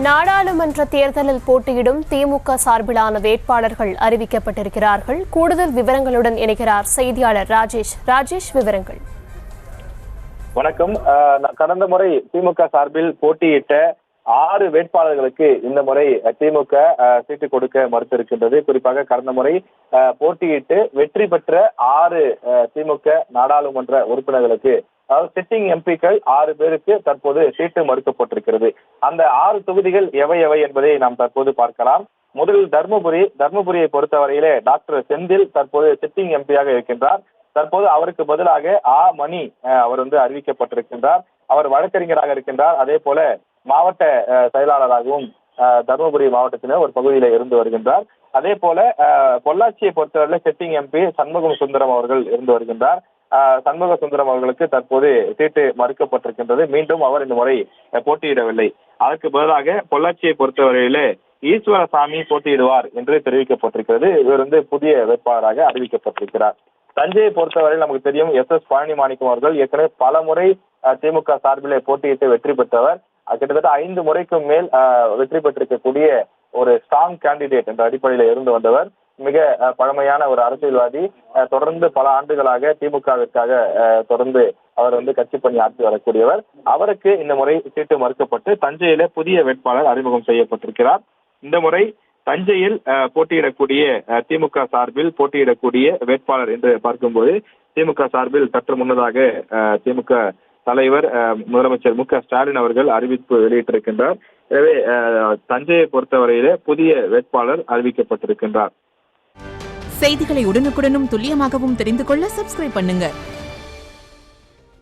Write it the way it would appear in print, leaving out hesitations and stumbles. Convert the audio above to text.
நாடாளுமன்ற தேர்தலில் போட்டியிடும் திமுக சார்பிலான வேட்பாளர்கள் அறிவிக்கப்பட்டிருக்கிறார்கள். கூடுதல் விவரங்களுடன் இணைகிறார் செய்தியாளர் ராஜேஷ். விவரங்கள். வணக்கம். கடந்த முறை திமுக சார்பில் போட்டியிட்ட 6 வேட்பாளர்களுக்கு இந்த முறை திமுக சீட்டு கொடுக்க மறுத்திருக்கின்றது. குறிப்பாக கடந்த முறை போட்டியிட்டு வெற்றி பெற்ற 6 திமுக நாடாளுமன்ற உறுப்பினர்களுக்கு, அதாவது சிட்டிங் எம்பிக்கள் 6 பேருக்கு தற்போது சீட்டு மறுக்கப்பட்டிருக்கிறது. அந்த 6 தொகுதிகள் எவை என்பதை நாம் தற்போது பார்க்கலாம். முதலில் தர்மபுரியை பொறுத்தவரையிலே டாக்டர் செந்தில் தற்போது சிட்டிங் எம்பியாக இருக்கின்றார். தற்போது அவருக்கு பதிலாக மணி அவர் அறிவிக்கப்பட்டிருக்கின்றார். அவர் வழக்கறிஞராக இருக்கின்றார். அதே போல மாவட்ட செயலாளராகவும் தர்மபுரி மாவட்டத்தினர் ஒரு பகுதியில இருந்து வருகின்றார். அதே போல பொள்ளாச்சியை பொறுத்தவரை சிட்டிங் எம்பி சண்முகம் சுந்தரம் அவர்கள் இருந்து வருகின்றார். சண்முக சுந்தரம் அவர்களுக்கு தற்போது சீட்டு மறுக்கப்பட்டிருக்கின்றது. மீண்டும் அவர் இந்த முறை போட்டியிடவில்லை. அதற்கு பதிலாக பொள்ளாச்சியை பொறுத்தவரையிலே ஈஸ்வரசாமி போட்டியிடுவார் என்று தெரிவிக்கப்பட்டிருக்கிறது. இவர் புதிய வேட்பாளராக அறிவிக்கப்பட்டிருக்கிறார். தஞ்சையை பொறுத்தவரை நமக்கு தெரியும், எஸ் பழனி மாணிக்கம் அவர்கள் ஏற்கனவே பல முறை திமுக சார்பிலே போட்டியிட்டு வெற்றி பெற்றவர். கிட்டத்தட்ட 5 முறைக்கும் மேல் வெற்றி பெற்றிருக்கக்கூடிய ஒரு ஸ்ட்ராங் கேண்டிடேட் என்ற அடிப்படையில் இருந்து வந்தவர். மிக பழமையான ஒரு அரசியல்வாதி. தொடர்ந்து பல ஆண்டுகளாக திமுகவிற்காக தொடர்ந்து அவர் கட்சி பணி ஆற்றி வரக்கூடியவர். அவருக்கு இந்த முறை சீட்டு மறுக்கப்பட்டு தஞ்சையில புதிய வேட்பாளர் அறிமுகம் செய்யப்பட்டிருக்கிறார். இந்த முறை தஞ்சையில் போட்டியிடக்கூடிய திமுக சார்பில் போட்டியிடக்கூடிய வேட்பாளர் என்று பார்க்கும்போது, திமுக சார்பில் சற்று முன்னதாக திமுக தலைவர் முதலமைச்சர் மு.க. ஸ்டாலின் அவர்கள் அறிவிப்பு வெளியிட்டிருக்கின்றார். எனவே தஞ்சையை பொறுத்தவரையிலே புதிய வேட்பாளர் அறிவிக்கப்பட்டிருக்கின்றார். செய்திகளை உடனுக்குடனும் துல்லியமாகவும் தெரிந்து கொள்ள சப்ஸ்கிரைப் பண்ணுங்க.